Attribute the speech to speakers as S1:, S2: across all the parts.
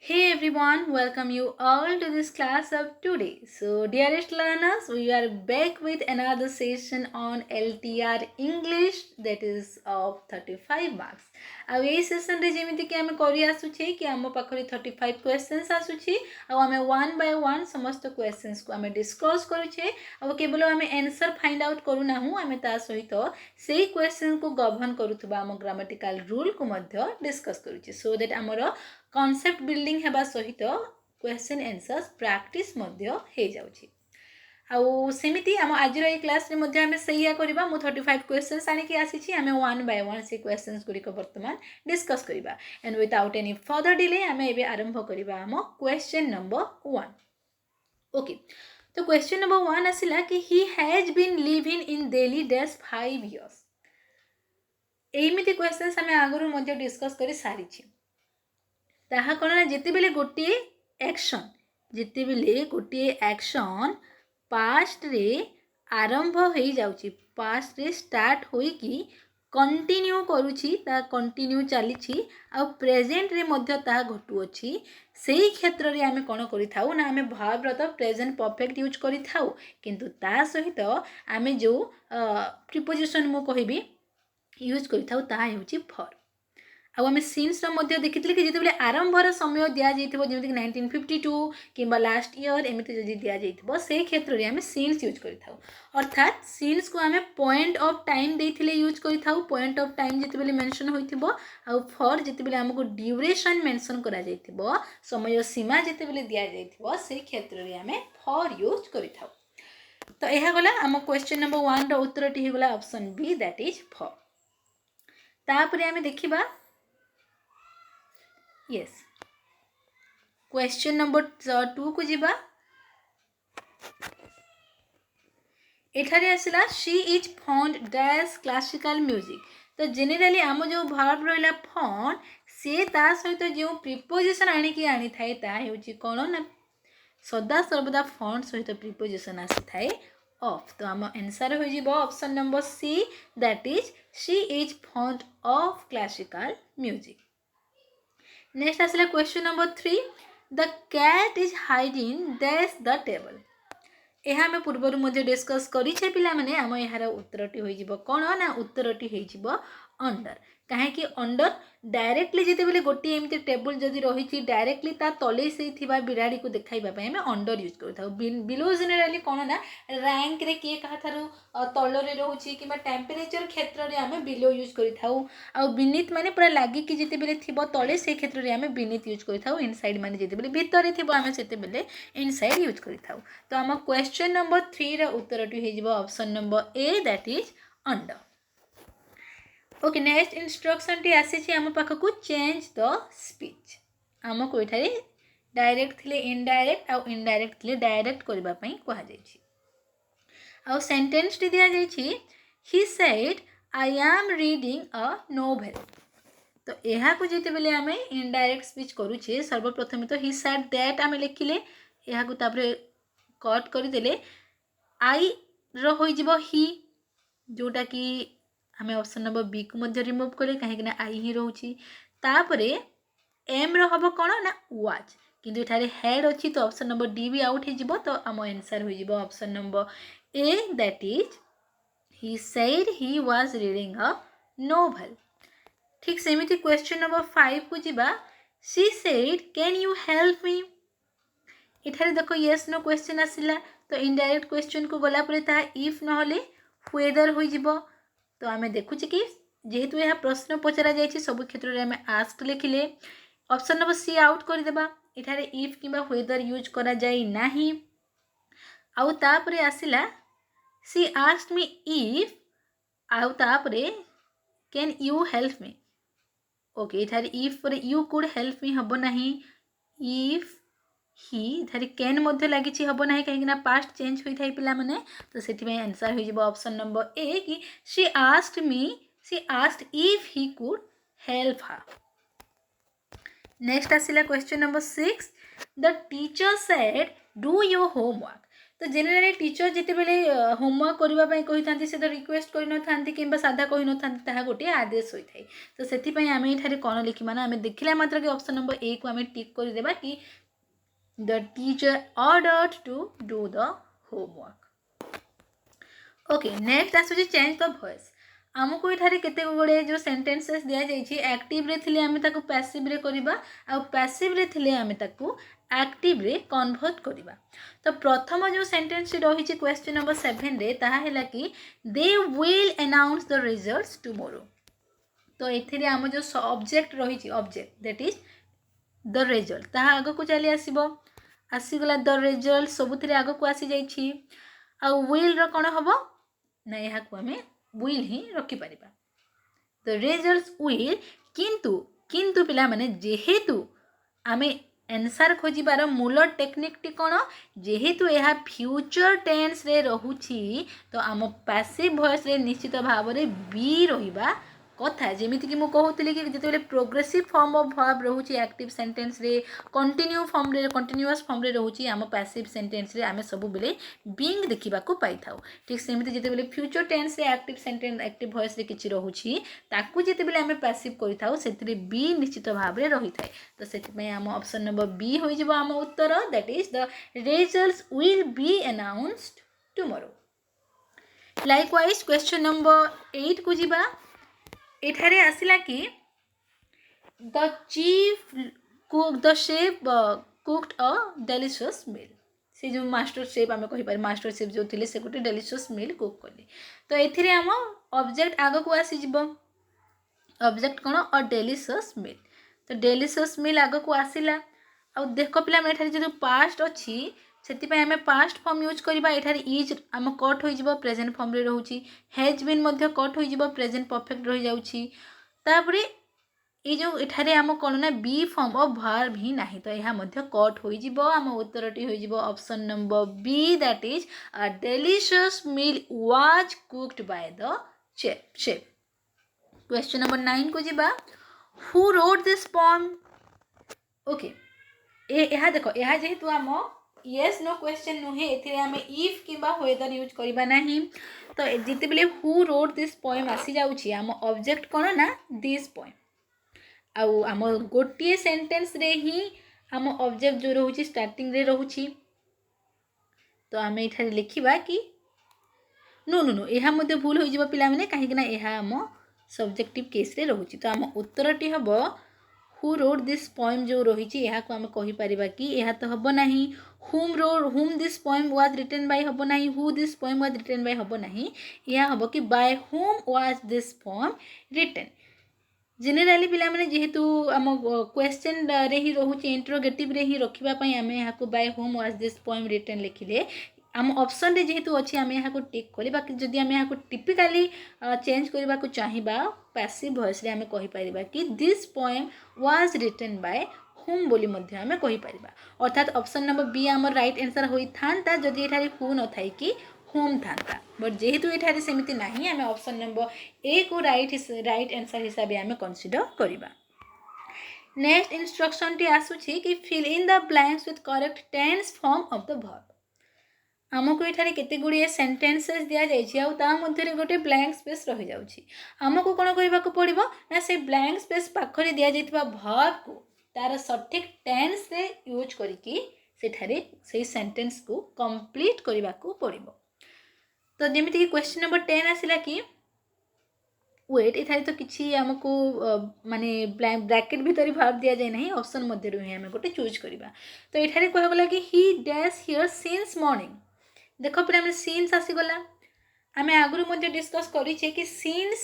S1: Hey everyone, welcome you all to this class of today. So, dearest learners, we are back with another session on LTR English that is of 35 marks. ଆଉ ଏଇ ସେସନରେ ଯେମିତିକି ଆମେ କରି ଆସୁଛେ କି ଆମ ପାଖରେ 35 କ୍ୱେଶ୍ଚନ୍ସ ଆସୁଛି ଆଉ ଆମେ ୱାନ୍ ବାଇ ୱାନ୍ ସମସ୍ତ କ୍ୱେଶ୍ଚନ୍ସକୁ ଆମେ ଡିସ୍କସ୍ କରୁଛେ ଆଉ କେବଳ ଆମେ ଆନ୍ସର ଫାଇଣ୍ଡ ଆଉଟ୍ କରୁନାହୁଁ ଆମେ ତା ସହିତ ସେଇ କ୍ୱେଶ୍ଚନ୍କୁ ଗଭର୍ଣ୍ଣ କରୁଥିବା ଆମ ଗ୍ରାମାଟିକାଲ ରୁଲ୍କୁ ମଧ୍ୟ ଡିସ୍କସ୍ କରୁଛେ ସୋ ଦ୍ୟାଟ୍ ଆମର कॉन्सेप्ट बिल्डिंग हेबा सहित क्वेश्चन आंसर्स प्रैक्टिस मध्य हे जाउची आउ सेमिति हम आज रे क्लास रे मध्य हमें सहीया करबा मु 35 क्वेश्चंस आनी कि आसी हमें वन बाय वन से क्वेश्चंस गुडी को वर्तमान डिस्कस करबा and without any further delay हमें एबे आरंभ करबा हम क्वेश्चन नंबर 1 ओके तो क्वेश्चन नंबर 1 आसिला कि he has been living in Delhi dash 5 years एमिति क्वेश्चंस हमें आगरु मध्य डिस्कस करि सारी छी ताहा कौन ना जिते बेले गोटे एक्शन जिते बेले गोटे एक्शन पास्ट रे आरंभ हो जाउची पास्ट रे स्टार्ट होई कि कंटिन्यू करूची ता कंटिन्यू चली आ प्रेजेंट रे मध्य ता घटू अछि सेही क्षेत्र रे आमे कोन करि थाउ ना आमे भावरत प्रेजेंट परफेक्ट यूज करि थाउ किंतु ता सहित आमे जो प्रीपोजिशन मु कहिबी यूज करि थाउ ता हेउची फॉर आउ आम सीन्स देखी कि जिते आरंभर समय दि जाइए जमीक 1952 कि लास्ट ईयर एमती जदि दि जाइए से क्षेत्र में आम सीन्स यूज कर अर्थात सीन्स को आम पॉइंट ऑफ टाइम देते यूज कर पॉइंट ऑफ टाइम जिते मेंशन हो फॉर जिते आमको ड्यूरेशन मेंशन करा समय सीमा जिते दि जाइए से क्षेत्र में आम फॉर यूज कर तो यह गला आम क्वेश्चन नंबर 1 उत्तर टी गला option B that is for तापर आम देखिबा यस क्वेश्चन नंबर 2 को जीवा एठारे आसिला she is fond dash classical music तो जेनेराली आम जो वर्ब रहा फॉन्ड सी ता सहित जो प्रीपोजिशन आनिकी आनी थाए ता हेउची कोन ना सदा सर्वदा फॉन्ड सहित प्रीपोजिशन आसी थाए ऑफ तो आम आंसर हो जीवो option number C that is she is fond of classical music next आसला question number 3 the cat is hiding dash the table यह आम पूर्वर मध्य डिस्कस करिछे पिला माने आम यार उत्तरटी होई जिवो कोन ना उत्तरटी होई जिवो अंडर कहीं अंडर डायरेक्टली जिते बेले गोटे एमती टेबुल जदि रही डायरेक्टली ता तले से थिबा बिराड़ी को देखाइबा आम अंडर यूज करथाउ बिलो जेनेराली कौन ना रैंक रे किए कहा थारु तलरे रोची कि टेम्परेचर क्षेत्र में आम बिलो यूज करथाउ आ बिनीत माने पूरा लागी कि जिते बेले थिबो तले से क्षेत्र में आम बिनीत यूज करथाउ इनसाइड माने जिते बेले भितर थिबो आम सेते बेले इनसाइड यूज करथाउ तो आम क्वेश्चन नंबर 3 रा उत्तरटी हे जिवो option number A that is under okay next instruction T आसी आम पाखक चेंज द स्पीच आमको ये डायरेक्ट थे इनडायरेक्ट आउ इनडायरेक्ट थे डायरेक्ट करने कहुई आउ सेंटेंस टी दि जाइए he said I am reading a novel तो यह को जिते बेले आम इनडायरेक्ट स्पीच करुचे सर्वप्रथम तो ही सेड दैट आम लिखिले यह कट करदे आई रही ही जोटा कि आम ऑप्शन नंबर बी को मध्य रिमूव कले कहीं आई ही रोची तापरे एम हम कौन ना वाच किंतु एठारे हेड अच्छी तो ऑप्शन नंबर डी भी आउट हो तो आम आंसर हो option number A that is he said he was reading a novel ठीक सेमिति क्वेश्चन नंबर 5 को जीवा she said can you help me एठारे देखो यस नो क्वेश्चन आसिला तो इनडायरेक्ट क्वेश्चन को गला परे ता इफ नहले व्हेदर हो जिवो तो आम देखुचे कि जेहेतु यह प्रश्न पचरा जाइए सब क्षेत्र में आम आस्क लिखिले ऑप्शन नंबर सी आउट करदेबा एठारे इफ किंबा व्हेदर यूज करा जाई नाही आउ तापरे आसिला सी आस्क्ड मी इफ आउ तापरे can you help me okay एठारे इफ पर यू कुड हेल्प मी हबो नाही इफ ही थारी कैन मध्य लगी हम ना कहीं पास्ट चेंज होता है पिला माने तो से आंसर हो ऑप्शन नंबर ए कि she asked if he could help her next आसिला question number 6 the teacher said do your homework तो जेनेराली टीचर जितेबले होमवर्क करने कही से तो रिक्वेस्ट कर कि साधा कही ना गोटे आदेश होता है। तो से आम ये कौन लिखा ना आम देखला मात्र कि ऑप्शन नंबर ए को आम टिक करदेबा कि the teacher ordered to do the homework. Okay next आसूँ चेंज द वॉइस। आमको ये केते गुड़े जो सेंटेंसेस दि जाइए एक्टिव रे थिले आमे ताकू पैसिव रे करिबा आ पैसिव रे थिले आमे ताकू एक्टिव रे कन्वर्ट करिबा। तो प्रथम जो सेंटेंस रही क्वेश्चन नंबर 7 रे ताहा हैला कि they will announce the results tomorrow. तो एथिरे आम जो ऑब्जेक्ट रही object that is the result ताहा आगो को चली आसीबो आसीगला द रिजल्ट सबुथिरे आगो को आसी जाइछि आ विल रो कोन हबो ना यहा को हमें विल ही रखी पारिबा। द रिजल्ट्स विल किंतु किंतु पिला माने जेहेतु आमे आंसर खोजिबार मूल टेक्निक टी कोन जेहेतु यह फ्यूचर टेंस रे रहुछि तो आम पैसिव वॉइस रे निश्चित भाव रे बी रहिबा कथा। जेमिति कि मु कहूतली कि जेतेबेले प्रोग्रेसिव फॉर्म ऑफ वर्ब रहुछि एक्टिव सेंटेंस रे कंटिन्यू फॉर्म रे कंटिन्यूअस फॉर्म रे रहुछि आम पैसिव सेंटेंस रे आमे सब बेले बीइंग देखिबा को पाई थाउ। ठीक सेमिति जेतेबेले फ्यूचर टेंस रे एक्टिव सेंटेंस एक्टिव वॉइस रे किछि रहुछि ताकू जेतेबेले आमे पैसिव करि थाउ सेतिरे बी निश्चित भाव रे रहि थाए। तो सेति पय आम ऑप्शन नंबर बी होई जिवो आम उत्तर that is the results will be announced tomorrow. Likewise question number 8 को जिबा। एठारे आसिला कि the chief cook the chef cooked a delicious meal. से जो मास्टर शेफ आम कहि पारे मास्टर शेफ जो थिले से गोटे डेलीशियस मील कुक कले। तो एथिरे आम ऑब्जेक्ट आगो को आसी जिवो ऑब्जेक्ट कोन अ डेलीशियस मील। तो डेलीशियस मील आगो को आसिला आ देखो पिला में एठारे जो पास्ट अछि सेतिपय आमे पास्ट फॉर्म यूज करबा। एठारे इज आम कट होई जिवो प्रेजेंट फॉर्म रे रहउची हैज बीन मध्य कट होई जिवो प्रेजेंट परफेक्ट रहि जाउची। तापरे ए जो एठारे आम कोन ना बी फॉर्म ऑफ वर्ब ही नाही तो यहा मध्य कट होई जिवो आम उत्तरटी होई जिवो option number B that is a delicious meal was cooked by the chef. Question number 9 को जिबा। Who wrote this poem. Okay यहा देखो यहा जेहेतु आम येस नो क्वेश्चन नुहे एथिरे आमे इफ किबा वेदर यूज करबा नाही। तो जिते बेले हु रोट दिस पोएम आसी जाउची आम ऑब्जेक्ट कोन ना दिस पोएम आउ आम गोटे सेंटेंस रे ही आम ऑब्जेक्ट जो रहउची स्टार्टिंग रे रहउची। तो आमे एठारे लिखिबा कि नो नो नो यहा मध्ये भूल होई जिवो पिला माने काहे कि ना यहा आम सब्जेक्टिव केस रे रहउची। तो आम उत्तरटी हबो हु रोट दिस पोएम जो रही है आम कही पारिबा कि यह तो हम ना whom this poem was written by हम ना who this poem was written by हम ना यह हम कि by whom was this poem written. Generally पिला माने जेहेतु आम क्वेश्चन रे ही रोचे इंट्रोगेटिव रे ही रखिबा पई आमे यहा को by whom was this poem written लिखिले आम ऑप्शन रे जेहेतु अच्छी आम यहाँ को टिक कले बाकी जदि आम यहाँ को टिपिकाली चेंज करने को चाहिबा पैसिव वॉइस रे आम कहि परिबा कि this poem was written by whom बोली मध्य आम कहि परिबा। अर्थात ऑप्शन नंबर बी आम राइट आंसर होई थांता जदि एठारे हु न थाई कि हुम थांता बट जेहेतु एठारे सेमिति नाही आम ऑप्शन नंबर ए को राइट आंसर हिसाब आम कंसीडर करिबा। नेक्स्ट इंस्ट्रक्शन टी आसुछि कि fill in the blanks with correct tense form of the verb. आमको ये केते गुड़िए सेंटेंसेस दि जाइए गोटे ब्लैंक स्पेस रही जाउछि आमको कौन करने को पड़ो ना से ब्लैंक स्पेस पाखरे दि जाइथिबा वर्ब को तार सठिक टेंस रे यूज करिकी सेठारे से सेंटेंस को कंप्लीट करने को पड़ो। तो जेमिति कि क्वेश्चन नंबर 10 आसिला कि वेट एठारे तो किसी आमको माने ब्रैकेट भीतर वर्ब दि जाए ना ऑप्शन मध्य ही आम गोटे चूज करवा। तो एठारे कहगला कि ही डैश हियर सिंस मॉर्निंग। देख पे आम सीन्स आसीगला आम आगुरी डिस्कस करें कि सीन्स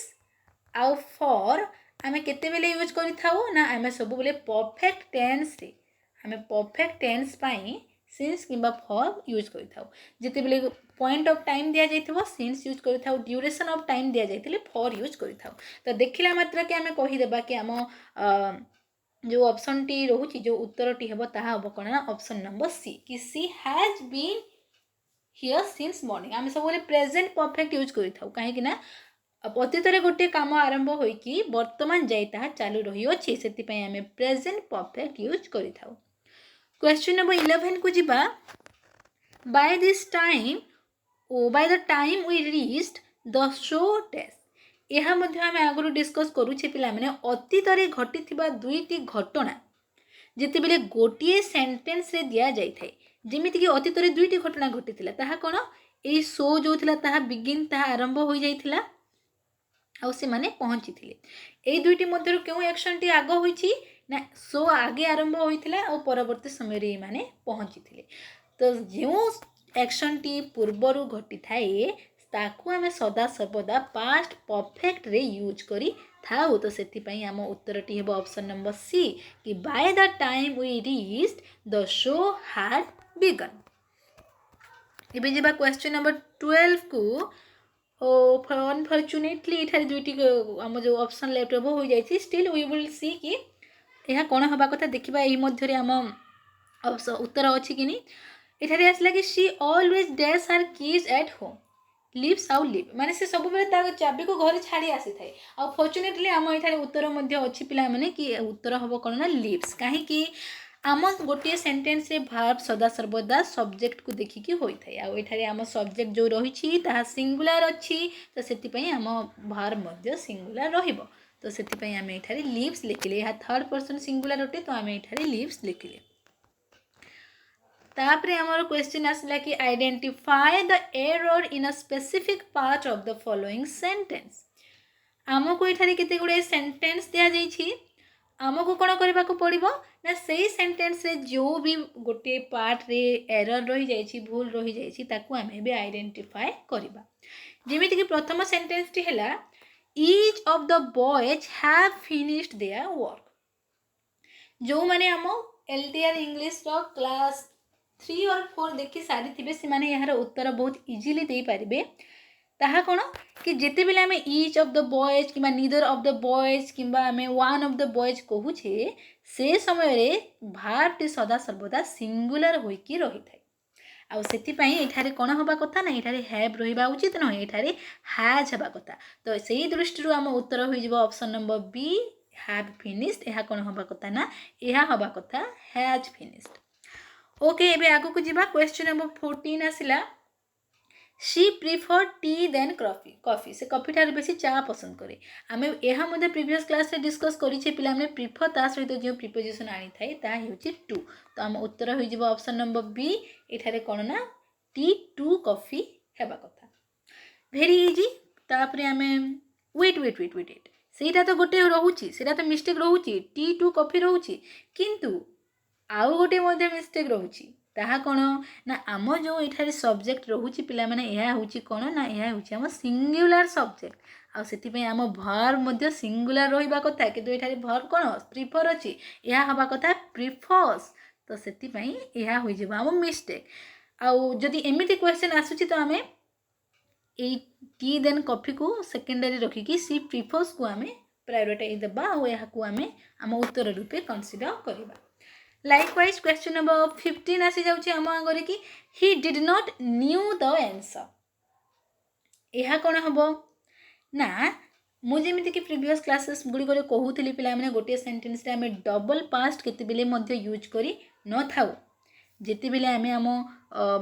S1: आउ फॉर आम केते बेले यूज करिथाउ ना आम सब बेले परफेक्ट टेंस रे आम परफेक्ट टेंस पाई सीन्स किंबा फॉर यूज करिथाउ। जेते बेले पॉइंट ऑफ टाइम दिया जाइथिबो सीन्स यूज करिथाउ ड्यूरेशन ऑफ टाइम दिया जाइथिले फॉर यूज करिथाउ। तो देखिला मात्र कि आम कहि देबा कि आम जो ऑप्शन टी रोची जो उत्तर टी हेबो ताहा हेबो कोन ना ऑप्शन नंबर सी कि she has been here since morning. आम सब प्रेजेंट परफेक्ट यूज करिथाउ कहीं ना अतीत गोटे काम आरंभ होइकी वर्तमान जाई ताहा चालू रही अछि सेति पई आम प्रेजेंट परफेक्ट यूज करिथाउ। क्वेश्चन नंबर 11 को जिबा। By this time by the time we reached the show dash यह मध्य आम आगु डिस्कस करुचे पिला माने अतीत घटी दुईटी घटना जिते बेले गोटे सेंटेंस रे दिया जाई थाए जेमिति कि अतीत दुईटी घटना घटी ताहा कौन यही शो जो थिला ताहा बिगिन ताहा आरंभ हो जाइथिला आउ से माने पहुंची थिले ए दुईटी मध्यरु केउ एक्शन टी आगो होईची ना शो आगे आरंभ होइथिला और परवर्ती समय रे माने पहुंची थिले तो जो एक्शन टी पूर्वरु घटी थाए ताकू आमे सदा सर्वदा पास्ट परफेक्ट रे यूज करी थाउ तो सेति आम उत्तरटी हेबो ऑप्शन नंबर सी कि by the time we reached the show had begun. इबे जेबा क्वेश्चन नंबर 12 को अनफॉर्चुनेटली इठारे दुईटी आम जो ऑप्शन लेफ्ट हो जाइछि स्टिल वी विल सी कि यह कौन हवा कथा देखिबा एही मध्य रे आम उत्तर अछि कि नहीं एठारे आसला कि she always dash her keys at home lives आउ लिव माने से सब बेले ता चाबी को घर छाड़ी आसी थाए आ फॉर्चुनेटली आम एठारे उत्तर मध्य अछि पिला माने कि उत्तर हबो कोन ना लिव्स काहे कि आम गोटे सेंटेंस रे भार्ब सदा सर्वदा सब्जेक्ट को देखिकी होई थाए आ एठारे आम सब्जेक्ट जो रही ताहा सिंगुलर अछि तो सेति पई आम भार्ब मध्य सिंगुलर रहिबो तो सेति पई आम एठारे लिव्स लिखिले या थर्ड पर्सन सिंगुलर होते तो आम एठारे लिव्स लिखिले। तापरे हमारा क्वेश्चन आसला कि identify the error in a specific part of the following sentence आमको एठारे केते गुडे सेंटेंस दिया जाइछि आमको कौन करने को पड़ो ना से सेंटेंस रे जो भी गोटे पार्ट रे एरर रही जाइछि भूल रही जाइछि ताकू आमे बे आइडेंटिफाई करबा जेमिति कि प्रथम सेंटेंस टी हैला each of the boys have finished their work जो माने हम एलटीआर इंग्लिश रो क्लास 3 और 4 देखि सारी थिबे से माने यार उत्तर बहुत इजीली दे पारिबे ताहा कोन कि जेते बेले आमे ईच ऑफ द बॉयज किबा नीदर ऑफ द बॉयज किबा आमे वन ऑफ द बॉयज कहू छे से समय रे भार्ब टी सदा सर्वदा सिंगुलर होई की रही थाए आ सेति पई एठारे कोन होबा कथा ना एठारे हैव रहिबा उचित न एठारे हैज होबा कथा तो सेही दृष्टि रु हम उत्तर होई जिवो option number B have finished एहा कोन होबा कथा ना एहा होबा कथा हैज फिनिश्ड। ओके एबे आगु को जिबा क्वेश्चन नंबर 14 आसिला she prefer tea than coffee से कॉफी ठार बेसी चा पसंद करे आमे एहा मध्ये प्रीवियस क्लास रे डिस्कस करी छे पिला हमने प्रिफर ता सहित जो प्रीपोजिशन आनी थाए ता हेउची टू तो हम उत्तर होई जिवो ऑप्शन नंबर बी एठारे कोन ना टी टू कॉफी हेबा कथा वेरी इजी तापरे आमे वेट सेटा तो गोटे रहउची सेटा तो मिस्टेक रहउची टी टू कॉफी रहउची किंतु आउ गोटे मध्ये मिस्टेक रहउची ताहा कोन ना आम जो एठारे सब्जेक्ट रहउची पिला माने एहा होउची कोन ना एहा होउची हम सिंगुलर सब्जेक्ट आ सेति पई आम वर्ब मध्ये सिंगुलर रहिबा कथा किंतु एठारे वर्ब कोन प्रिफर अछि एहा हबा कथा प्रिफर्स तो सेति पई एहा होई जेबा हम मिस्टेक आ जदी एमिति क्वेश्चन आसुची तो आमे ए टी देन कॉफी को सेकेंडरी रखी कि सी प्रिफर्स को आमे प्रायोरिटाइज देबा आ एहा को आमे हम उत्तर रूपे कंसीडर करबा। लाइकवाइज क्वेश्चन नंबर 15 आसी जाउची हम आगरे कि he did not new the answer एहा कोन हबो ना मु जेमिति कि प्रीवियस क्लासेस गुडी करे कहूतली पिला माने गोटे सेंटेंस रे हमें डबल पास्ट केते बेले मध्ये यूज करी न थाउ जेते बेले हमें हम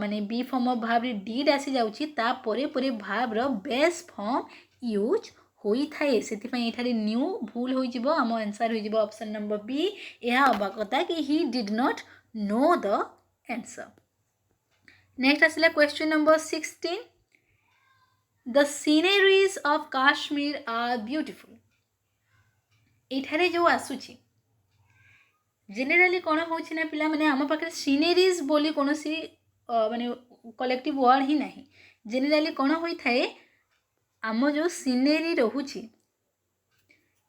S1: माने बी फॉर्म ऑफ वर्ब रे डिड आसी जाउची ता परे परे वर्ब रो बेस फॉर्म यूज होई थाए सेति पई एठारे न्यू भूल होई जिवो हम आंसर होई जिवो ऑप्शन नंबर बी एहा होबा कथा कि he did not know the answer. Next आसिला question number 16 the sceneries of Kashmir are beautiful एठारे जो आसुची जेनेराली कोन होउची ना पिला माने हम पाखे सीनरीज बोली कोनोसी माने कलेक्टिव वर्ड ही नाही जेनेराली कोन होई थाए आम जो सीनेरी रहुची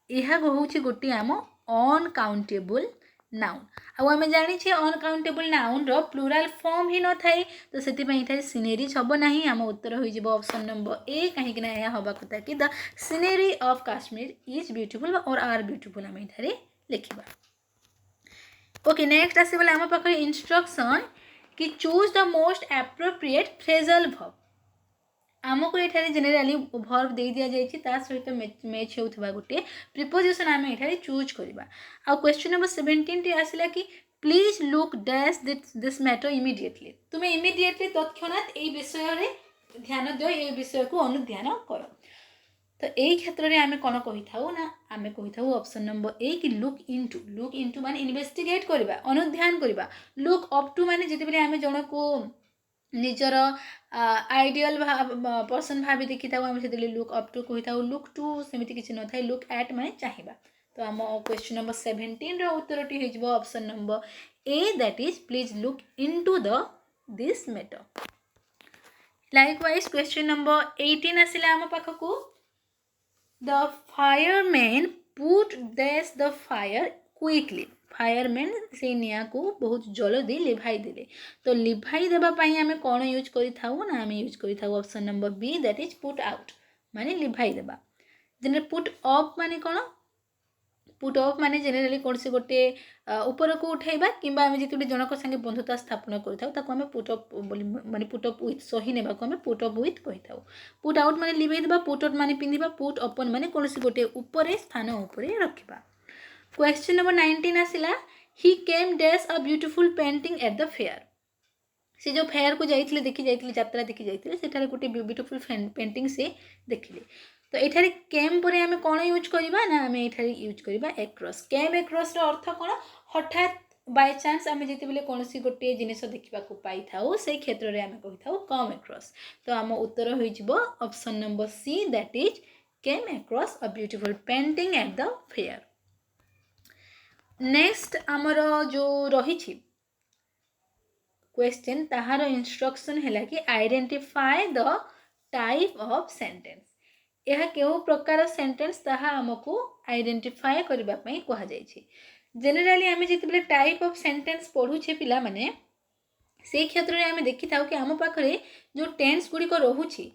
S1: यह होउची गोटे आम अनकाउंटेबल नाउन आ आम जानी छे अनकाउंटेबल नाउन रो प्लुराल फॉर्म ही न थाए तो सेति पई थाए सीनेरी छबो नाही आम उत्तर होई जिवो ऑप्शन नंबर ए काहे कि ना या होबा कथा कि the scenery of Kashmir is beautiful और आर ब्यूटीफुल आम इथारे लिखिबा। ओके नेक्स्ट आसे बोले आम पाखे इंस्ट्रक्शन कि choose the most appropriate phrasal verb आमको एठारे जेनेराली वर्ब दे दिया जाइछि ता सहित मैच होउथबा गोटे प्रीपोजिशन आमे एठारे चूज करबा आ क्वेश्चन नंबर 17 टी आसिला कि please look dash this matter immediately तुम्हें इमिडिएटली तत्क्षणात ये विषय ध्यान दियो ये विषय को अनुध्यान कर तो यही क्षेत्र में आम कौन कही था ना आम कही था ऑप्शन नंबर ए कि लुक इनटू माने इन्वेस्टिगेट करबा अनुध्यान करबा लुक अप टू माने जिते आम जन को निजर आइडियल पर्सन भावी देखी था आम से लुक अप टू कही था लुक टू सेमती किसी न था लुक एट माने चाहिए तो आम क्वेश्चन नंबर 17 उत्तरटी हो option number A that is please look into this matter likewise question number 18 आसिला आम पाखकू The fireman put this the fire quickly. Fireman से निया को बहुत जल्दी लिभाई देले तो लिभाई देबा पई हमें कौन यूज करि थाउ ना हमें यूज करि थाउ option number B that is put out माने लिभाई देबा जेने पुट अप माने कौन पुट अफ माने जेनेराली कौन से गोटे ऊपर को उठाइबा किंबा आम जिते जनक संगे बंधुता स्थापन करें पुट अप माने पुट अप विथ सही नेबा को आम पुट अप विथ कही था पुट आउट माने लिभेई देबा पुट अप माने पिंधिबा पुट अपन माने कौन से गोटे ऊपर स्थान ऊपर रखिबा क्वेश्चन नंबर 19 आसिला he came dash a beautiful painting at the fair से जो फेयर को जाइथिले देखि जाइथिले यात्रा देखि जाइथिले सेठारे गोटे ब्यूटीफुल पेंटिंग से देखिले तो एठारे केम परे आमे कोन यूज करिबा ना आमे एठारे यूज करिबा एक्रॉस केम एक्रॉस रो अर्थ कोन हठात बाय चांस आमे जेते बेले कोनसी गोटे जिनिस देखिबा को पाई थाउ से क्षेत्र रे आमे कहि थाउ कम एक्रॉस तो आम उत्तर होई जिवो option number C that is came across a beautiful painting at the fair next आमर जो रही क्वेश्चन ताहार इंस्ट्रक्शन है कि identify the type of sentence यह केउ प्रकार सेंटेंस ताहा हमको आइडेंटिफाई करबा पई कहा जाय छै जनरली आमे जेते टाइप ऑफ सेंटेंस पढुछे पिला माने से क्षेत्र रे आमे देखि थाउ कि हम पाखरे जो टेंस गुडी को रहुछि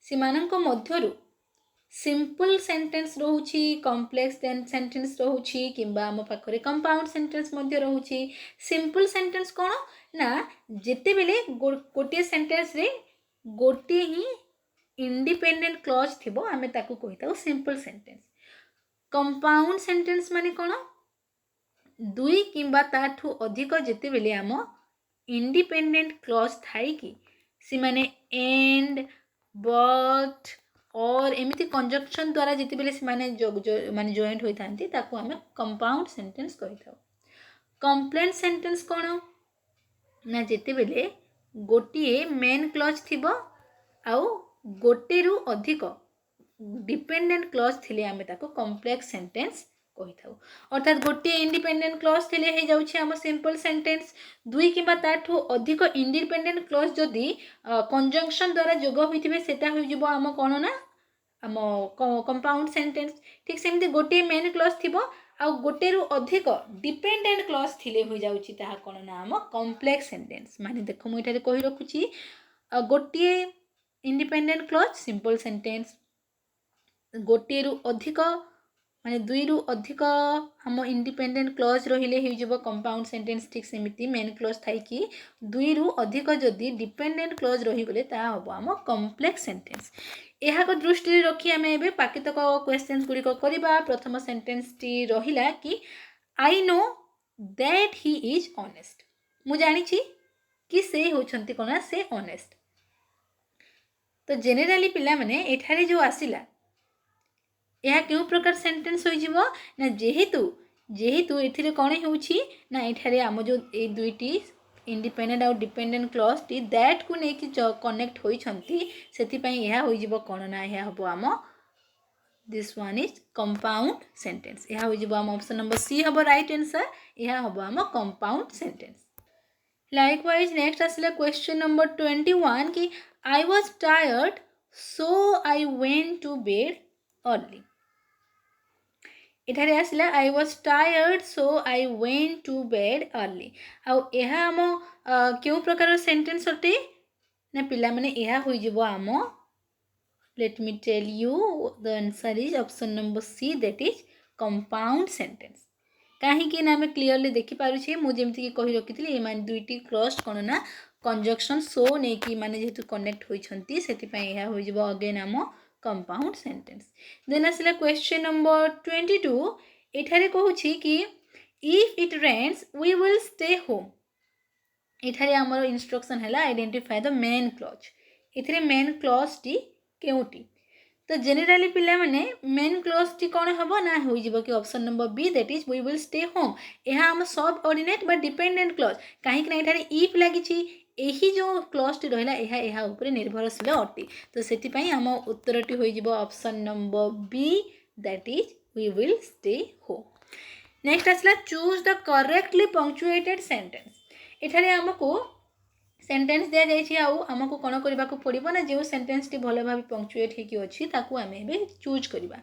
S1: सिमानन को मध्यरु सिंपल सेंटेंस रहुछि कॉम्प्लेक्स सेंटेंस रहुछि किंबा हम पाखरे कंपाउंड सेंटेंस मध्य रहुछि सिंपल सेंटेंस कोन ना जेते बेले गोटे सेंटेंस रे गोटे ही इंडिपेंडेंट क्लॉज थिबो आमे ताकू कहिताउ सिंपल सेंटेंस कंपाउंड सेंटेंस माने कोन दुई किंबा ताठू अधिक जेते बेले आम इंडिपेंडेंट क्लॉज थाई कि सी माने एंड बट और एमिति कंजक्शन द्वारा जेते बेले से माने माने जॉइंट होई थांती ताकू आमे कंपाउंड सेंटेंस कहिताउ कंप्लेंट सेंटेंस कोन ना जेते बेले गोटिए मेन क्लॉज थिबो आउ गोटे रु अधिक डिपेंडेंट क्लॉज थिले आमे ताको कॉम्प्लेक्स सेंटेंस कहि थाउ अर्थात गोटे इंडिपेंडेंट क्लॉज थिले हे जाउछि हम सिंपल सेंटेंस दुई किबा ताठो अधिक इंडिपेंडेंट क्लॉज जदी कंजंक्शन द्वारा जोग होइथिबे सेटा होई जिवो हम कोन ना हम कंपाउंड सेंटेंस ठीक सेमति गोटे मेन क्लॉज थिबो आ गोटे रु अधिक डिपेंडेंट क्लॉज थिले होई जाउछि ताहा कोन ना हम कॉम्प्लेक्स सेंटेंस माने देखो मु इठारे कहि रखुछि गोटे इंडिपेंडेंट क्लॉज सिंपल सेंटेंस गोटे रु अधिक माने दुई रु अधिक हम इंडिपेंडेंट क्लॉज रहिले हो जिवो कंपाउंड सेंटेंस ठीक सेमिति मेन क्लॉज थाई कि दुई रु अधिक जदी डिपेंडेंट क्लॉज रही गले ता हबो हम कॉम्प्लेक्स सेंटेंस एहा को दृष्टि रखी आमे एबे बाकी तक क्वेश्चंस गुडी को करबा प्रथम सेंटेंस टी रहिला कि I know that he is honest मु जानि छी कि से होछंती कोना से ऑनेस्ट तो जनरली पिला माने एठारे जो आसिला यह क्यों प्रकार सेंटेंस हो जिवो ना जेहेतु जेहेतु एथिरे कोन होउछि ना एठारे हम जो ए दुईटी इंडिपेंडेंट और डिपेंडेंट क्लॉज टी दैट को नेकी जो कनेक्ट होई छंती सेति पई यह होई जिवो कोन ना यह हबो हम this one is compound sentence यह होई जिवो हम ऑप्शन नंबर सी हबो राइट आंसर यह हबो हम कंपाउंड सेंटेंस लाइकवाइज नेक्स्ट आसला क्वेश्चन नंबर 21 कि I was tired so I went to bed early एठारे आसला I was tired so I went to bed early आउ एहा हम क्यों प्रकार सेंटेंस अटे ना पिला माने एहा होई जिवो आम let me tell you the answer is option number C that is compound sentence काहे कि ना हमें क्लियरली देखि पारु छे मु जेमति कि कहि रखितली ए मान दुईटी क्लॉज कोन ना कंजक्शन सो ने कि माने जेतु कनेक्ट होई छंती सेति पई एहा होई जिवो अगेन आम कंपाउंड सेंटेंस देन आसला क्वेश्चन नंबर 22 एठारे कहूछि कि if it rains we will stay home एठारे आमर इंस्ट्रक्शन है आइडेंटिफाई द मेन क्लज एथिरे मेन क्लज टी केउटी तो जेनेराली पिला माने मेन क्लज टी कौन हम ना हो कि option number B that is we will stay home यह आम सब ऑर्डिनेट बा डिपेंडेंट क्लज कहीं एठारे इफ लगी यही जो क्लज टी रहा यह ऊपर निर्भरशील अटे तो से आम उत्तरटी हो option number B that is we will stay home next आसला choose the correctly punctuated sentence एठारे आमको सेंटेंस दिया जाइए आमको कौन करने को पड़ो ना जो सेंटेंस टी भल भाव पंक्चुएट होगी अच्छी आम चूज करवा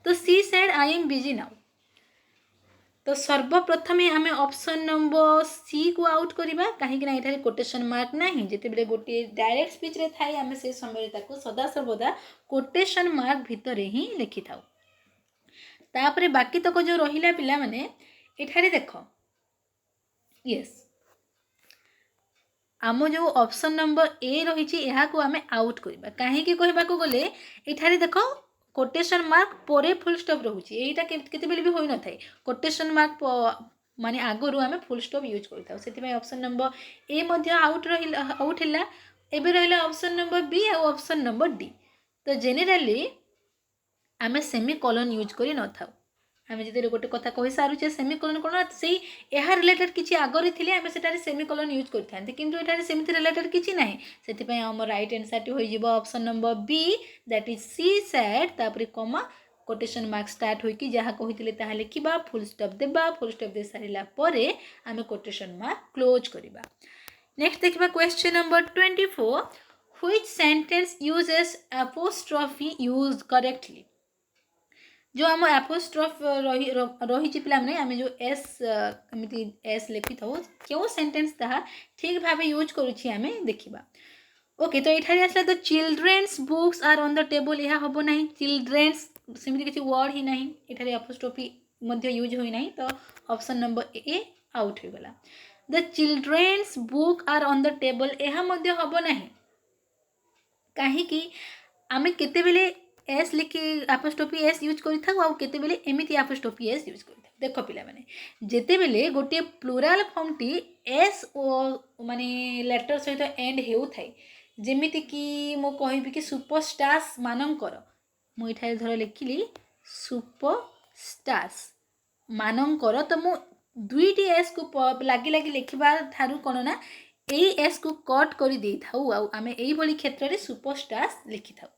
S1: तो she said I am busy now तो सर्वप्रथम आम ऑप्शन नंबर सी को आउट करवा कहीं कोटेशन मार्क ना जिते गोटे डायरेक्ट स्पीच रे थाए आम से समय सदा सर्वदा कोटेशन मार्क भितर ही लिखि था तापरे बाकी तक जो रहिला पिला माने एठारे देख यस आम जो ऑप्शन नंबर ए रही आम आउट करवा कहीं कहवाक गले एठारे देख कोटेशन मार्क परे फुल स्टॉप रोचे यहीटा केते भी हो न थाए कोटेशन मार्क माने आगरू आम फुल स्टॉप यूज करता से ऑप्शन नंबर ए आउट आउट है एबे रहिला ऑप्शन नंबर बी और ऑप्शन नंबर डी तो जेनेराली आम सेमी कॉलन यूज करी न थाउ आम जो गोटे कथा कही सारूचे सेमी कॉलन कौन से यहाँ रिलेटेड किसी आगे थे आम से सेमी कॉलन यूज करते किंतु एठारे सेमती रिलेटेड किसी ना से आम राइट आंसर टी हो option number B that is she said तापर कमा कोटेशन मार्क स्टार्ट होकी जहाँ कही लिखा फुल स्टॉप देबा फुल स्टॉप दे सारा पर आम कोटेशन मार्क क्लोज करवा नेक्स्ट देखा question number 24 which sentence uses apostrophe use correctly जो आम एपोस्ट्रोफ रही पिला माने आम जो एस एमती एस लिखि था क्यों सेंटेंस ताहा ठीक भाव यूज करुछि आम देखिबा ओके तो ये आसला तो children's books are on the table यह हम ना चिल्ड्रेन्स सेमती किसी वर्ड ही ना ये एपोस्ट्रोफी यूज होई ना तो ऑप्शन नंबर ए आउट हो गला the children's book are on the table यह हम ना कहीं आम केतेबेले एस लिखि एपोस्ट्रोफी एस यूज करते एमती एपोस्ट्रोफी एस यूज कर देख पिला माने जेते बेले गोटे प्लुराल फॉर्म टी एस माने लेटर सहित एंड हेउ थाए जेमिति कि मो कहबी कि सुपरस्टार्स मानकर मुझे धर लिखिली सुपरस्टार्स मानकर तो मु दुईटी एस को लगी लगी लिखा थारू कौन ना यही एस को कट कर दे था आम यही क्षेत्र में सुपरस्टार्स लिखि था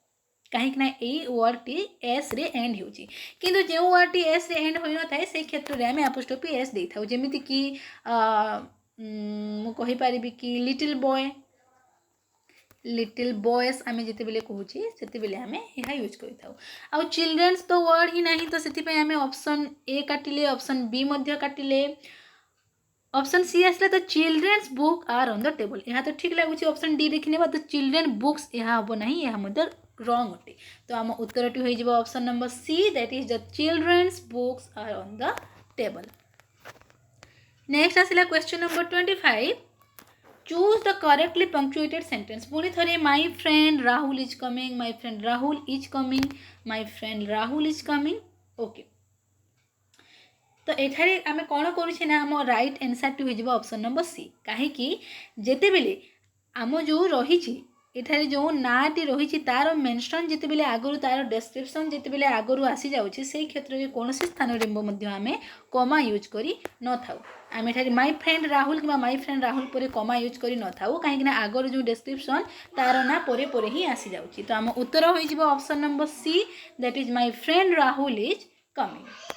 S1: कहीं यही वर्ड टी एस रे एंड होची किंतु जो वर्ड टी एस रे एंड हो न थाए से क्षेत्र में आम एपोस्ट्रोफी एस दे था जेमिति कि मु कहि परिबि कि लिटिल बॉयज आम जिते बेले कहूँ से बेले आम यह यूज कर चिल्ड्रेन्स तो वर्ड ही ना तो से आम ऑप्शन ए काटिले ऑप्शन बी काटिले ऑप्शन सी आसला तो children's book are on the table यहाँ तो ठीक लगुच ऑप्शन डी देखने तो चिल्ड्रेन बुक्स यह हम ना यह रॉन्ग अटे तो आम उत्तरटी हो option number C that is the children's books are on the table next आसला question number 25 choose the correctly punctuated sentence पुणी थे my friend Rahul is coming my friend Rahul is coming my friend Rahul is coming okay तो एठारे आम कौन करुचे ना आम राइट आंसर टी हो ऑप्शन नंबर सी कहीं जेते बेले आम जो रही एठारे जो नाटी रही तार मेंशन जिते बेले आगु तार डेस्क्रिप्शन जिते बेले आगु आसी जाउछि से क्षेत्र में कौन स्थान रे आम कमा यूज करी न थाउ आम एठारे माय फ्रेंड राहुल कि माय फ्रेंड राहुल पर कमा यूज करी न थाउ कहीं आगर जो डेस्क्रिप्शन तार ना परे परे ही आसी जाउछि तो आम उत्तर हो option number C that is my friend Rahul is coming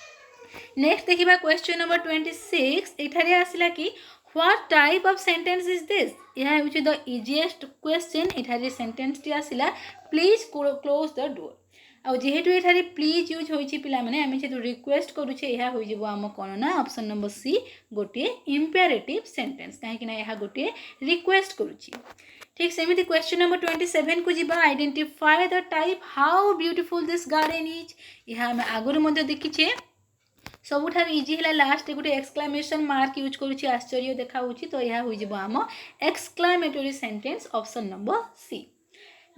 S1: next देखिबा क्वेश्चन नंबर 26 एठारे आसिला कि what type of sentence is this यह हूँ द इजीएस्ट क्वेश्चन एठारे सेंटेंस टी आसिला प्लीज क्लोज द डोर आ जेहेतु एठारे प्लीज यूज होइछि पिला माने आमे जेतु रिक्वेस्ट करूछे यह होई जेबो आम कोन ना ऑप्शन नंबर सी गोटे इंपेरेटिव सेंटेंस काहे कि ना यह गोटे रिक्वेस्ट करूछि ठीक सेमिति क्वेश्चन नंबर 27 को जीवा identify the type how beautiful this garden is यह आमे आगुर मध्ये देखिछे सबुठ इजी है लास्ट गोटे एक्सक्लामेशन मार्क यूज करुच्ची आश्चर्य देखा तो यह हो आम exclamatory sentence option number C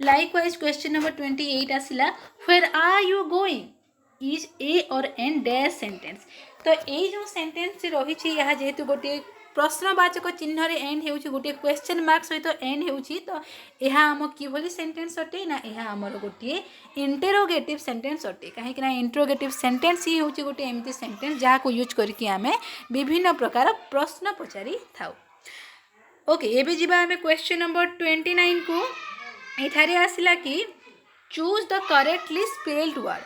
S1: likewise question number 28 आसला where are you going is a और एन डैश सेंटेंस तो ये जो सेंटेंस रही है जेहेतु गोटे प्रश्नवाचक चिन्ह रे एंड होउछि गोटे क्वेश्चन मार्क सहित एंड होउछि तो यह आम किभली सेंटेंस अटे ना यह आमर गोटे इंटरोगेटिव सेंटेंस अटे कहीं ना इंटरोगेटिव सेंटेंस ही होउछि गोटे एमती सेंटेंस जहाँ को यूज करके आमे विभिन्न प्रकार प्रश्न पचारि थाउ। ओके एबे जीवा आमे क्वेश्चन नंबर 29 को एठारे आसिला कि choose the correctly spelled word.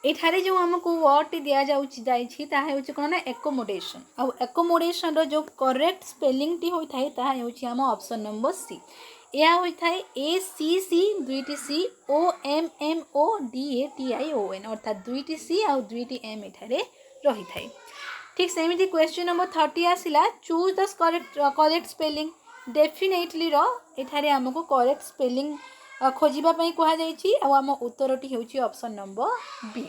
S1: एठारे जो आमको वर्ड दिया जाउछि ताहा होछि कोन ना एकोमोडेशन आ एकोमोडेशन रो जो करेक्ट स्पेलिंग टी होई थाए ताहा होछि आम ऑप्शन नंबर सी। या होई थाए ए सी सी दुईटी C O M M O D A T I O N अर्थात दुईटी सी आ दुईटी एम एठारे रही थाए। ठीक सेमिति क्वेश्चन नंबर 30 आसिला choose the correct spelling. Definitely रो एठारे आमको करेक्ट स्पेलिंग खोजिबा पई कहा जाइछि आ आम उत्तरटी हेउछि ऑप्शन नंबर बी।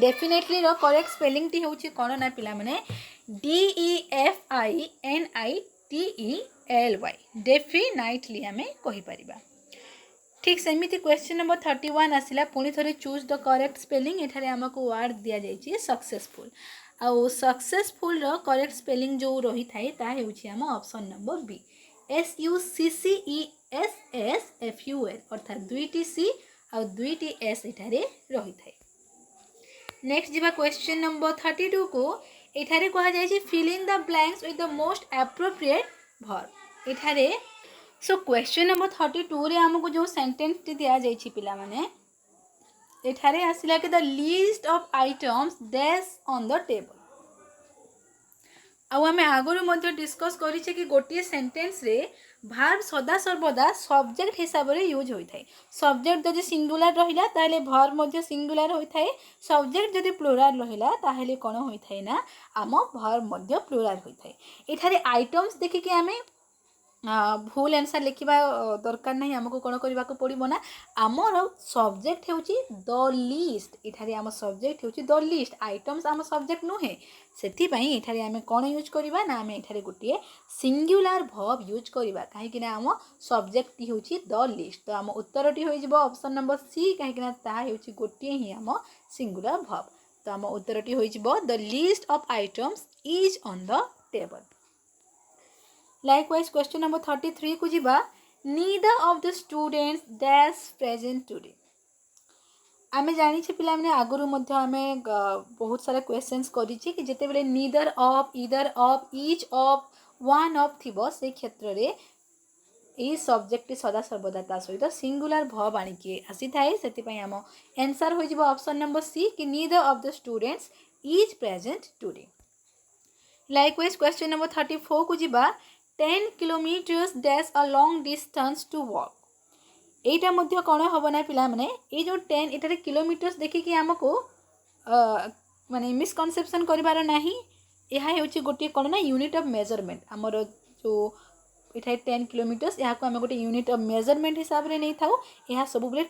S1: डेफिनेटली रो करेक्ट स्पेलिंग टी हेउछि कोन ना पिला माने D E F I N I T E L Y definitely आमे कहि परिबा। ठीक सेमिति क्वेश्चन नंबर 31 आसिला पुणी थरे चूज द करेक्ट स्पेलिंग। एठारे आमको वर्ड दिया जाइछि सक्सेसफुल आ सक्सेसफुल रो करेक्ट स्पेलिंग जो रही थाए ता हेउछि आम ऑप्शन नंबर बी SUCCESSFUL अर्थात दुईटी सी आ दुईटी एस एठारे रही थाए। नेक्स्ट जीवा क्वेश्चन नंबर 32 को एठारे कहा जाइछि fill in the blanks with the most appropriate verb. एठारे सो क्वेश्चन नंबर 32 रे हमको जो सेंटेंस टी दिया जाइछि पिला माने एठारे आसिला कि the list of items dash on the table. आउ आमे आगरु मध्ये डिस्कस करिछे कि गोटे सेंटेंस रे भार्ब सदा सर्वदा सब्जेक्ट हिसाब रे यूज होई थाए। सब्जेक्ट जदि सिंगुलर रहिला ताले भार्ब मध्ये सिंगुलर होई थाए। सब्जेक्ट जदि प्लुराल रहिला ताहेले कोन होई थाए ना आम भार्ब मध्ये प्लुराल होई थाए। एठारे आइटम्स देखि कि आमे भूल आंसर लिखा दरकार नहीं आमको कौन करने को पड़ो ना आमर सब्जेक्ट होची द लिस्ट। एठारे आम सब्जेक्ट होची द लिस्ट आइटम्स आम सब्जेक्ट नुहे से एठारे आम कौन यूज करवा ना आम एठारे गोटे सिंगुलर भर्ब यूज करवा कहीं आम सब्जेक्ट टी होची द लिस्ट। तो आम उत्तरटी हो ऑप्शन नंबर सी कहीं होची गोटे ही आम सिंगुलर भर्ब। तो आम उत्तरटी हो the list of items is on the table. Likewise question number 33 को जीवा neither of the students dash present today। आमे जानी छे पिला माने आगरु मध्ये आमे बहुत सारा क्वेश्चंस करी छी कि जेते बेले neither of either of each of one of थिबो से क्षेत्र रे ए सब्जेक्ट सदा सर्वदा ता सहित सिंगुलर भर्ब आनी के आसी थाए। सेति पई आम आंसर हो जिवो ऑप्शन नंबर सी कि neither of the students is present today। Likewise question number 34 को जीवा 10 kilometers dash a long distance to walk। एटा मध्य कौन हम ना पिला माने ये जो 10 एटारे किलोमीटर्स देखिकी आमको माने मिसकनसेप्शन करिवार नाही। यह होची गोटे कौन ना यूनिट ऑफ मेजरमेंट आमर जो एटा 10 किलोमीटर्स या को आम गोटे यूनिट ऑफ मेजरमेंट हिसाब रे नहीं थाउ। यह सब बेले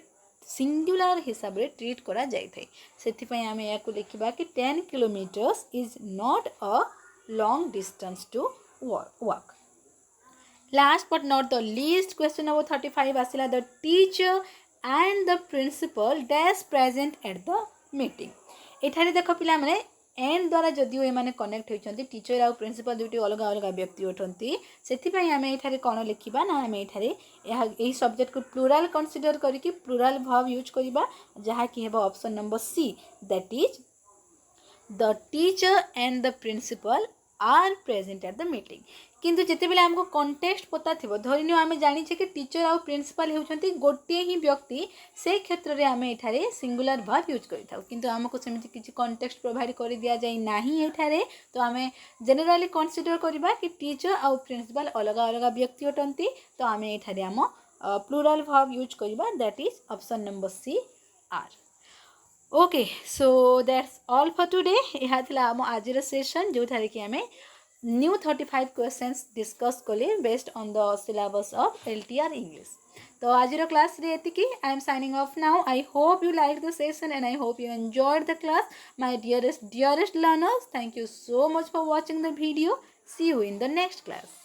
S1: सिंगुलर हिसाब रे ट्रीट करा जाय थाए। सेति पई आमे या को लिखिबा कि 10 kilometres is not a long distance to walk. Last but not the least question number 35 आसिला the teacher and the principal dash present at the meeting। एठारे देख पिला माने एंड द्वारा जदियो ए माने कनेक्ट होइछंती टीचर आ प्रिंसिपल दुटी अलग अलग व्यक्ति होठंती सेति पई आमे एठारे कोन लिखिबा ना आमे एठारे एही सब्जेक्ट को प्लुरल कंसीडर करिकि प्लुरल वर्ब यूज करिबा जहा कि हेबा option number C that is the teacher and the principal are present at the meeting. किंतु जिते बेले हमको कॉन्टेक्स्ट पता थी धरिनियो आमे जानी छे कि टीचर आ प्रिंसिपल होउछंती गोटे ही व्यक्ति से क्षेत्र रे आमे एठारे सिंगुलर वर्ब यूज करि थाउ। किंतु हमको सेमिति किछि कॉन्टेक्स्ट प्रोवाइड करि दिया जाय नाही एठारे। तो आमे जनरली कंसीडर करबा कि टीचर आ प्रिंसिपल अलग अलग व्यक्ति होटंती। तो आमे एठारे हम प्लुरल वर्ब यूज करबा that is option number C are. Okay so that's all for today. यह थिला हम आजिर सेशन जो थारे कि आमे न्यू 35 क्वेश्चंस डिस्कस कले based on the syllabus of LTR English. तो आज क्लास रे एतिकी I am signing off now. I hope you like the session and I hope you enjoyed the class my dearest learners. Thank you so much for watching the video. See you in the next class.